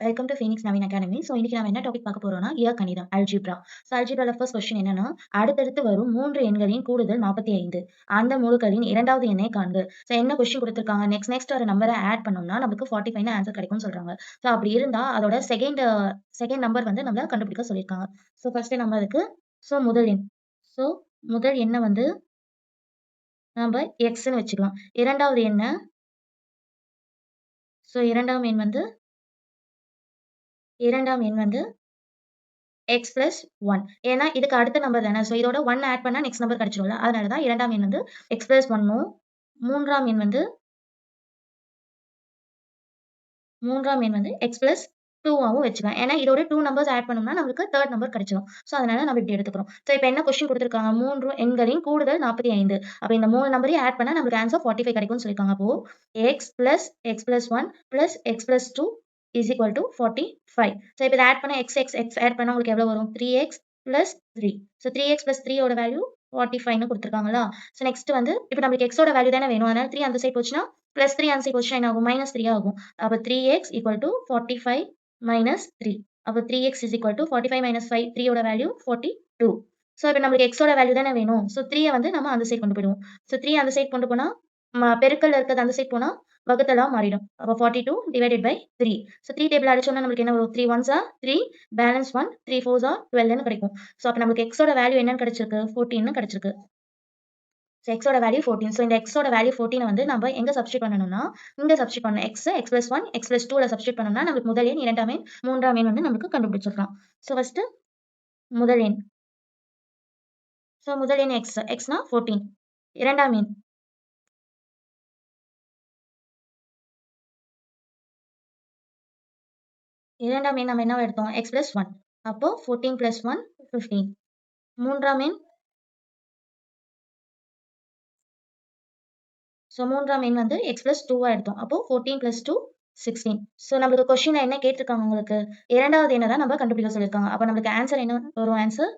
Welcome to Phoenix Naveen academy. So இன்னைக்கு நம்ம என்ன டாபிக் பார்க்க போறோம்னா இயற்கணிதம் அல்ஜிப்ரா. ஸோ அல்ஜிப்ரால ஃபர்ஸ்ட் கொஸ்டின் என்னன்னா, அடுத்தடுத்து வரும் 3 எண்களின் கூடுதல் 45. அந்த முழுக்களின் இரண்டாவது எண்ணை காண்க. ஸோ என்ன கொஸ்டின் கொடுத்துருக்காங்க, நெக்ஸ்ட் ஒரு நம்பரை ஆட் பண்ணோம்னா நமக்கு 45 ஆன்சர் கிடைக்கும்னு சொல்றாங்க. ஸோ அப்படி இருந்தா அதோட செகண்ட் நம்பர் வந்து நம்மள கண்டுபிடிக்க சொல்லியிருக்காங்க. ஸோ ஃபர்ஸ்ட் நம்ம அதுக்கு முதல் எண். ஸோ முதல் எண்ணை வந்து நம்ம எக்ஸ்ன்னு வச்சுக்கலாம். இரண்டாவது எண்ணை இரண்டாம் எண் வந்து x plus 1. ஏன்னா இதுக்கு அடுத்த நம்பர் தானே. ஸோ இதோட 1 ஆட் பண்ணா நெக்ஸ்ட் நம்பர் கிடைச்சிரும்ல. அதனால தான் இரண்டாம் எண் வந்து x plus 1ம் மூன்றாம் எண் வந்து x plus 2ஆவும் வச்சுக்கலாம். ஏன்னா இதோட 2 நம்பர்ஸ் ஆட் பண்ணோம்னா நமக்கு தேர்ட் நம்பர் கிடைச்சிரும். ஸோ அதனால நம்ம இப்படி எடுத்துக்கிறோம். ஸோ இப்போ என்ன கொஸ்டின் கொடுத்துருக்காங்க, 3 எண்களின் கூடுதல் 45. அப்போ இந்த 3 நம்பரையும் ஆட் பண்ணா நமக்கு ஆன்சர் 45 கிடைக்கும்னு சொல்லியிருக்காங்க. அப்போ x plus 1 plus x plus 2 is equal to 45. So இப்போ இதை ஆட் பண்ணா x ஆட் பண்ணா உங்களுக்கு எவ்வளவு வரும், 3x plus 3. So 3x plus 3 ஓட வேல்யூ 45ன்னு கொடுத்துருக்காங்களா. ஸோ நெக்ஸ்ட் வந்து இப்போ நம்மளுக்கு x ஓட வேல்யூ தானே வேணும். அதனால 3 அந்த சைட் போச்சுன்னா plus 3 அந்த சைட் போச்சுன்னா என்ன ஆகும், -3 ஆகும். அப்போ 3x equal to 45 minus 3. அப்போ 3x is equal to 45 minus 5. 3 ஓட வேல்யூ 42. ஸோ இப்போ நம்மளுக்கு x ஓட வேல்யூ தானே வேணும். ஸோ 3 வந்து நம்ம அந்த சைட் கொண்டு போயிடுவோம். ஸோ 3 அந்த சைட் கொண்டு போனா பெருக்கல்ல இருக்கிறது அந்த சைட் போனா வகுத்தலா மாறிடும். அப்போ 42 divided by 3. ஸோ 3 டேபிள் அடிச்சோம்னா நமக்கு என்ன வரும், 3 1s are 3, balance 1, 3 4s are 12ன்னு கிடைக்கும். ஸோ அப்போ நமக்கு x ஓட வேல்யூ என்னன்னு கிடைச்சிருக்கு, 14ன்னு கிடைச்சிருக்கு. ஸோ x ஓட வேல்யூ 14. ஸோ இந்த x ஓட வேல்யூ 14 வந்து நம்ம எங்க சப்ஸ்டிட் பண்ணணும்னா இங்க சப்ஸ்டிட் பண்ணணும். x plus 1 x plus 2ல substitute பண்ணோம்னா நமக்கு முதல் எண், இரண்டாம் எண், மூன்றாம் எண் வந்து நமக்கு கண்டுபிடிச்சிடலாம். ஸோ ஃபர்ஸ்ட் முதல் எண். ஸோ முதல் எண் xனா 14. இரண்டாம் எண் நம்ம என்ன எடுத்தோம், x plus 1. அப்போ 14 plus 1 15. மூன்றாம் எண், ஸோ மூன்றாம் எண் வந்து x plus 2 எடுத்தோம். அப்போ 14 plus 2 16. ஸோ நம்மளுக்கு கொஸ்டின்ல என்ன கேட்டிருக்காங்க, உங்களுக்கு இரண்டாவது எண்ணை தான் நம்ம கண்டுபிடிக்க சொல்லியிருக்காங்க. அப்போ நம்மளுக்கு ஆன்சர் என்ன வரும், ஆன்சர்.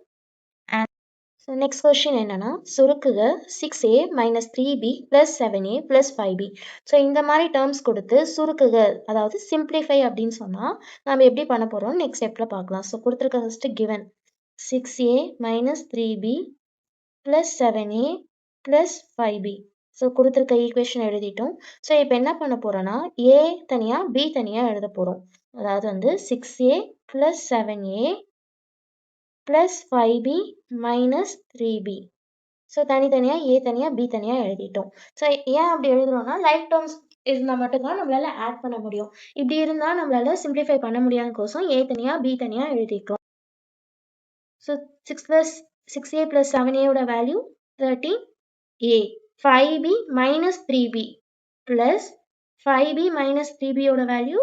ஸோ நெக்ஸ்ட் கொஸ்டின் என்னன்னா, சுருக்குக 6a minus 3b plus 7a plus 5b. So இந்த மாதிரி டேர்ம்ஸ் கொடுத்து சுருக்குக, அதாவது சிம்பிளிஃபை அப்படின்னு சொன்னால் நம்ம எப்படி பண்ண போகிறோம் நெக்ஸ்ட் ஸ்டெப்பில் பார்க்கலாம். ஸோ கொடுத்துருக்க first given 6a minus 3b plus 7a plus 5b. So கொடுத்துருக்க ஈக்குவேஷன் எழுதிட்டோம். ஸோ இப்போ என்ன பண்ண போகிறோன்னா a தனியாக b தனியாக எழுத போகிறோம். அதாவது வந்து 6a plus 7a plus 5b minus 3b. So தனித்தனியாக a தனியாக b தனியாக எழுதிட்டோம். ஸோ ஏன் அப்படி எழுதுறோம்னா லைஃப் டேர்ம்ஸ் இருந்தால் மட்டும்தான் நம்மளால ஆட் பண்ண முடியும். இப்படி இருந்தால் நம்மளால சிம்பிளிஃபை பண்ண முடியாததுக்கோசம் a தனியாக b தனியாக எழுதிக்கிறோம். ஸோ 6a plus 7a ஓட value 13a. 5b minus 3b plus 5b minus 3b ஓட வேல்யூ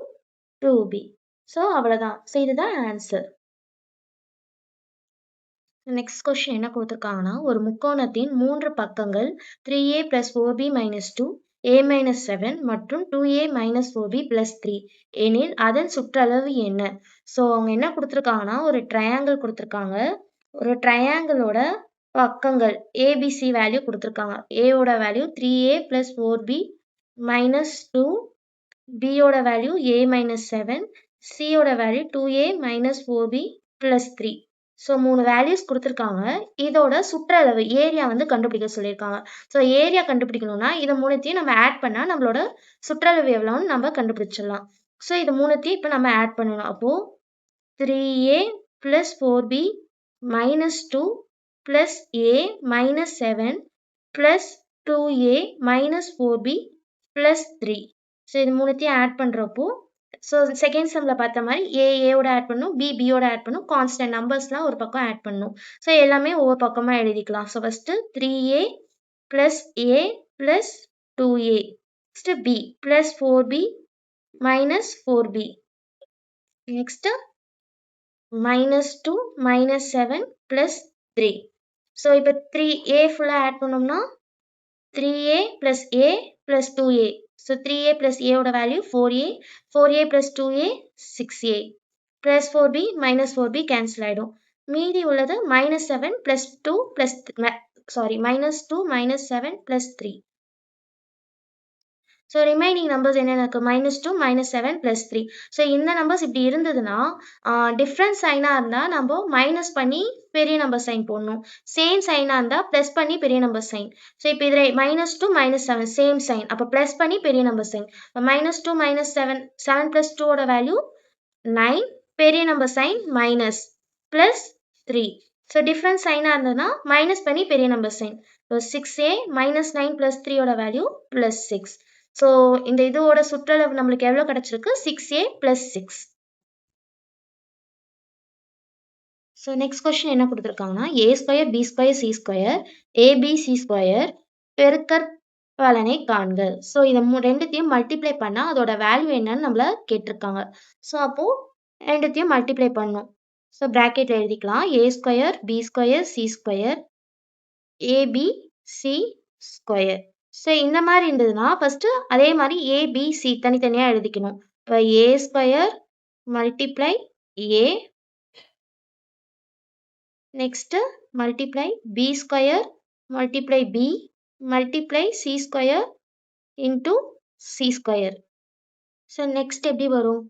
2b. ஸோ அவ்வளோதான். ஸோ இதுதான் ஆன்சர். நெக்ஸ்ட் கொஸ்டின் என்ன கொடுத்துருக்காங்கன்னா, ஒரு முக்கோணத்தின் 3 பக்கங்கள் 3a plus 4b minus 2, a minus 7 மற்றும் 2a minus 4b plus 3 எனில் அதன் சுற்றளவு என்ன? ஸோ அவங்க என்ன கொடுத்துருக்காங்கன்னா, ஒரு ட்ரையாங்கிள் கொடுத்துருக்காங்க. ஒரு ட்ரையாங்கிளோட பக்கங்கள் ஏபிசி வேல்யூ கொடுத்துருக்காங்க. ஏவோட value 3a plus 4b minus 2, பியோட வேல்யூ a minus 7, சியோட value 2a minus 4b plus 3. So 3 values கொடுத்துருக்காங்க. இதோட சுற்றளவு ஏரியா வந்து கண்டுபிடிக்க சொல்லியிருக்காங்க. ஸோ ஏரியா கண்டுபிடிக்கணும்னா இதை மூணுத்தையும் நம்ம ஆட் பண்ணால் நம்மளோட சுற்றளவு எவ்வளோன்னு நம்ம கண்டுபிடிச்சிடலாம். ஸோ இது மூணுத்தையும் இப்போ நம்ம ஆட் பண்ணணும். அப்போது 3a plus 4b minus 2 plus a minus 7 plus 2a minus 4b plus 3. So இது மூணுத்தையும் ஆட் பண்ணுறப்போ, ஸோ செகண்ட் சம்மில் பார்த்த மாதிரி ஏயோட ஆட் பண்ணணும், பியோட ஆட் பண்ணணும், கான்ஸ்டன்ட் நம்பர்ஸ்லாம் ஒரு பக்கம் ஆட் பண்ணணும். ஸோ எல்லாமே ஒவ்வொரு பக்கமாக எழுதிக்கலாம். So first 3a plus a plus 2a, next b plus 4b minus 4b, next minus 2 minus 7 plus 3. So இப்போ 3a ஃபுல்லாக ஆட் பண்ணோம்னா 3a plus a plus 2a. So 3a plus a ஓட value 4a, 4a plus 2a 6a, plus 4b minus 4b cancel ஆகிடும். மீதி உள்ளது minus 7 plus 2 plus minus 2 minus 7 plus 3. So remaining numbers என்னென்ன இருக்குது -2 -7 +3. So இந்த numbers இப்படி இருந்ததுன்னா different சைனாக இருந்தால் நம்ம மைனஸ் பண்ணி பெரிய நம்பர் சைன் போடணும். சேம் சைனாக இருந்தால் ப்ளஸ் பண்ணி பெரிய நம்பர் சைன். ஸோ இப்போ இதில் -2 -7 சேம் சைன், அப்போ ப்ளஸ் பண்ணி பெரிய நம்பர் சைன். -2 -7 7 + 2 வேல்யூ 9, பெரிய number sign minus +3. So different சைனாக இருந்ததுன்னா மைனஸ் பண்ணி பெரிய number sign. So 6a -9 + 3 value +6. So இந்த இதோட சுற்றளவு நம்மளுக்கு எவ்வளோ கிடச்சிருக்கு 6a + 6. ஸோ நெக்ஸ்ட் கொஸ்டின் என்ன கொடுத்துருக்காங்கன்னா a² b² c² abc² பெருக்கற் பலனை காண்க. ஸோ இதை ரெண்டுத்தையும் மல்டிப்ளை பண்ணால் அதோட வேல்யூ என்னன்னு நம்மள கேட்டிருக்காங்க. ஸோ அப்போது ரெண்டுத்தையும் மல்டிப்ளை பண்ணணும். ஸோ ப்ராக்கெட்டில் எழுதிக்கலாம் a² b² c² abc². So இந்த மாதிரி இருந்ததுன்னா ஃபஸ்ட்டு அதே மாதிரி ஏபிசி தனித்தனியாக எழுதிக்கணும். இப்போ a² multiply a, next multiply b² multiply b multiply c² into c². So next எப்படி வரும்?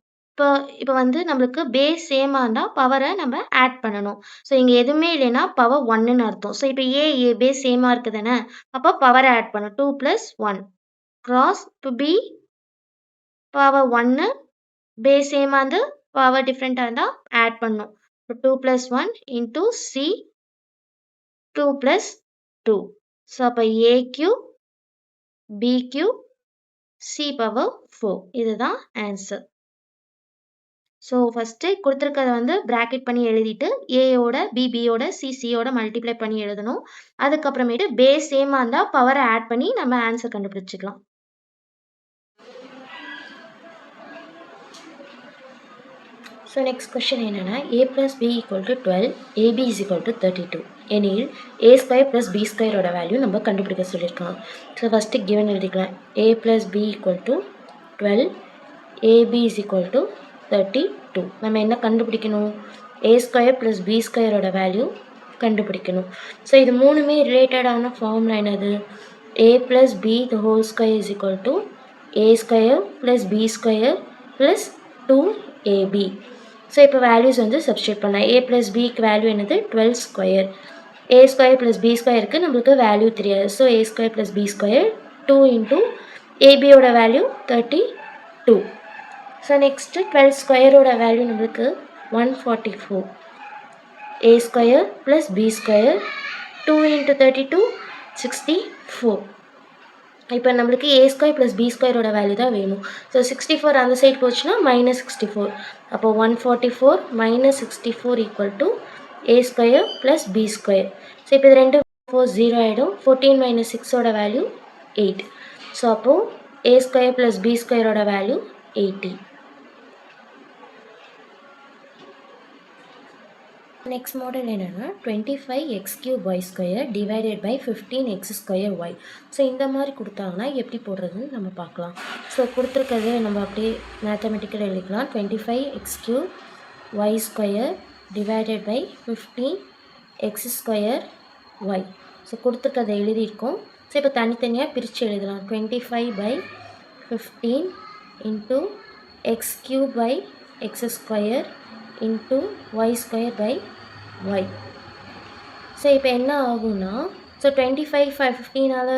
இப்போ வந்து நம்மளுக்கு பேஸ் சேமாக இருந்தால் பவரை நம்ம ஆட் பண்ணணும். ஸோ இங்கே எதுவுமே இல்லைன்னா பவர் 1ன்னு அர்த்தம். ஸோ இப்போ ஏ பேஸ் சேமாக இருக்குது தானே, அப்போ பவரை ஆட் பண்ணும் 2 + 1 கிராஸ். இப்போ பி பவர் 1 பேஸ் சேமாக இருந்து பவர் டிஃப்ரெண்ட்டாக இருந்தால் ஆட் பண்ணும். இப்போ 2 + 1 இன்ட்டு சி 2 + 2. ஸோ அப்போ a³ b³ c பவர் 4. இதுதான் ஆன்சர். ஸோ ஃபஸ்ட்டு கொடுத்துருக்கத வந்து ப்ராக்கெட் பண்ணி எழுதிட்டு ஏயோட பிபியோட சிசியோட மல்டிப்ளை பண்ணி எழுதணும். அதுக்கப்புறமேட்டு பேஸ் சேமாக இருந்தால் பவரை ஆட் பண்ணி நம்ம ஆன்சர் கண்டுபிடிச்சிக்கலாம். ஸோ நெக்ஸ்ட் கொஸ்டின் என்னென்னா a + b = 12 ab = 32 எனில் a² + b² வேல்யூ நம்ம கண்டுபிடிக்க சொல்லியிருக்காங்க. ஸோ ஃபஸ்ட்டு கிவன் எழுதிக்கலாம் a + b = 12 ab = 32. நம்ம என்ன கண்டுபிடிக்கணும்? a² + b² வேல்யூ கண்டுபிடிக்கணும். ஸோ இது மூணுமே ரிலேட்டடான ஃபார்முலா என்னது? a + b ² = a² + b² + 2ab. So இப்போ வேல்யூஸ் வந்து சப்ஸ்டியூட் பண்ணலாம். a + bக்கு வேல்யூ என்னது? 12². a² + b²க்கு நம்மளுக்கு வேல்யூ தெரியாது. ஸோ a² + b² 2 இன்ட்டு abயோட வேல்யூ 32. ஸோ நெக்ஸ்ட்டு 12² வேல்யூ நம்மளுக்கு 144. a² + b² 2 into 32 64. இப்போ நம்மளுக்கு a² + b² வேல்யூ தான் வேணும். ஸோ 64 அந்த சைடு போச்சுன்னா -64. அப்போ 144 - 64 = a² + b². ஸோ இப்போ இது ரெண்டு 4 0 ஆகிடும். 14 - 6 வேல்யூ 8. ஸோ அப்போது a² + b² value 80. Next model என்னென்னா 25x³ y² divided by 15x²y. So இந்த மாதிரி கொடுத்தாங்கன்னா எப்படி போடுறதுன்னு நம்ம பார்க்கலாம். ஸோ கொடுத்துருக்கிறது நம்ம அப்படியே மேத்தமெட்டிக்கல் எழுதிக்கலாம். 25x³ y² divided by 15x²y. So கொடுத்துருக்கதை எழுதியிருக்கோம். ஸோ இப்போ தனித்தனியாக பிரித்து எழுதலாம். 25/15 into x³ / x² into y² y. So இப்போ என்ன ஆகும்னா, ஸோ 25/15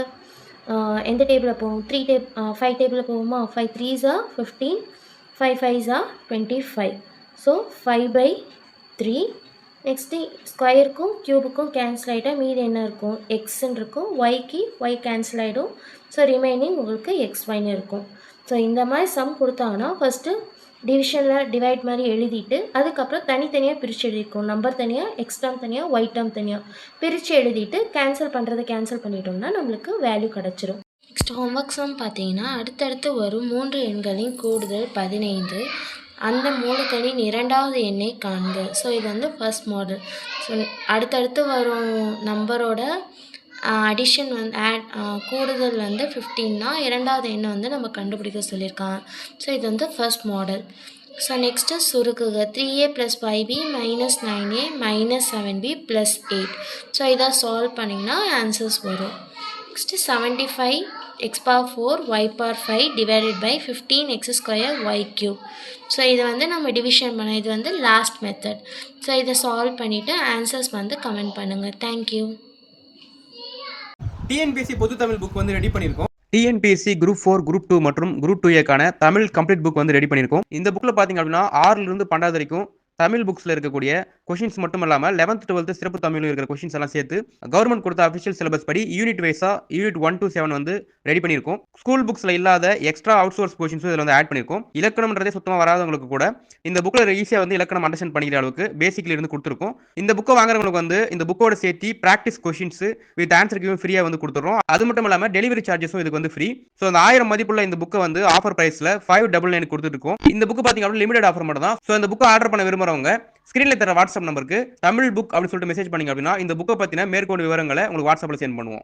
எந்த டேபிளில் போகும்? 5 டேபிளில் போகுமா? 5 3s are 15, 5 5s are 25. So 5/3. Next ஸ்கொயருக்கும் க்யூபுக்கும் கேன்சல் ஆகிட்டா மீது என்ன இருக்கும்? எக்ஸ்ன்னு இருக்கும். ஒய்க்கு ஒய் கேன்சல் ஆகிடும். ஸோ ரிமைனிங் உங்களுக்கு xyன்னு இருக்கும். ஸோ இந்த மாதிரி சம் கொடுத்தாங்கன்னா ஃபஸ்ட்டு டிவிஷனில் டிவைட் மாதிரி எழுதிட்டு அதுக்கப்புறம் தனித்தனியாக பிரித்து எழுதியிருக்கோம். நம்பர் தனியாக, எக்ஸ் டேர்ம் தனியாக, ஒய் டேர்ம் தனியாக பிரித்து எழுதிட்டு கேன்சல் பண்ணுறதை கேன்சல் பண்ணிட்டோம்னா நம்மளுக்கு வேல்யூ கிடச்சிரும். நெக்ஸ்ட் ஹோம்ஒர்க் சம் பார்த்தீங்கன்னா அடுத்தடுத்து வரும் 3 எண்களின் கூடுதல் 15. அந்த 3 எண்ணின் இரண்டாவது எண்ணை காண்க. ஸோ இது வந்து ஃபர்ஸ்ட் மாடல். ஸோ அடுத்தடுத்து வரும் நம்பரோட அடிஷன் வந்து கூடுதல் வந்து 15னா இரண்டாவது எண்ணை வந்து நம்ம கண்டுபிடிக்க சொல்லியிருக்காங்க. ஸோ இது வந்து ஃபர்ஸ்ட் மாடல். ஸோ நெக்ஸ்ட்டு சுருக்குக 3a + 5b - 9a - 7b + 8. So இதை சால்வ் பண்ணிங்கன்னா ஆன்சர்ஸ் வரும். Next 75 x power 4 y power 5 divided by 15x² y cube. So இதை வந்து நம்ம டிவிஷன் பண்ண, இது வந்து லாஸ்ட் மெத்தட். ஸோ இதை சால்வ் பண்ணிவிட்டு ஆன்சர்ஸ் வந்து கமெண்ட் பண்ணுங்கள். தேங்க்யூ. டிஎன்பிஎஸ்சி பொது தமிழ் புக் வந்து ரெடி பண்ணியிருக்கோம். டிஎன்பிஎஸ்சி குரூப் 4, குரூப் 2 மற்றும் குரூப் 2ஏக்கான தமிழ் கம்ப்ளீட் புக் வந்து ரெடி பண்ணியிருக்கோம். இந்த புக்கில் பார்த்தீங்க அப்படின்னா 6லிருந்து 12 வரைக்கும் தமிழ் புக்ஸில் இருக்கக்கூடிய கொஷின்ஸ் மட்டும் இல்லாமல் 11th 12th சிறப்பு தமிழில் இருக்கிற கொஷின்ஸ் எல்லாம் சேர்த்து கவர்மெண்ட் கொடுத்த அஃபிஷியல் சிலபஸ் படி யூனிட் வைஸாக யூனிட் 1 to 7 வந்து ரெடி பண்ணியிருக்கோம். ஸ்கூல் புக்ஸில் இல்லாத எக்ஸ்ட்ரா அவுட் சோர்ஸ் கொஷின்ஸும் இதில் வந்து ஆட் பண்ணியிருக்கோம். இலக்கணம்ன்றதே சுத்தமாக வராதவங்களுக்கு கூட இந்த புக்கில் ஈஸியாக வந்து இலக்கணம் அண்டர்ஸ்டாண்ட் பண்ணிக்கிற அளவுக்கு பேசிக்ல இருந்து கொடுத்துருக்கோம். இந்த புக்கை வாங்குறவங்களுக்கு வந்து இந்த புக்கோட சேர்த்து ப்ராக்டிஸ் கொஷின்ஸ் வித் ஆன்சர் கிவும் ஃப்ரீயாக வந்து கொடுத்துறோம். அது மட்டும் இல்லாமல் டெலிவரி சார்ஜஸும் இதுக்கு வந்து ஃப்ரீ. ஸோ அந்த 1000 மதிப்புள்ள இந்த புக்கை வந்து ஆஃபர் பிரைஸில் 599 கொடுத்துருக்கோம். இந்த புக்கு பார்த்தீங்க அப்படின்னா லிமிடெட் ஆஃபர் மட்டும் தான். ஸோ இந்த புக்கை ஆர்டர் பண்ண விரும்புறவங்க ஸ்கிரீன்ல தர வாட்ஸ்அப் நம்பருக்கு தமிழ் புக் அப்படின்னு சொல்லிட்டு மெசேஜ் பண்ணீங்க அப்படின்னா இந்த புக்கை பற்றின மேற்கொண்டு விவரங்களை உங்களுக்கு வாட்ஸ்அப்பில் சென்ட் பண்ணுவோம்.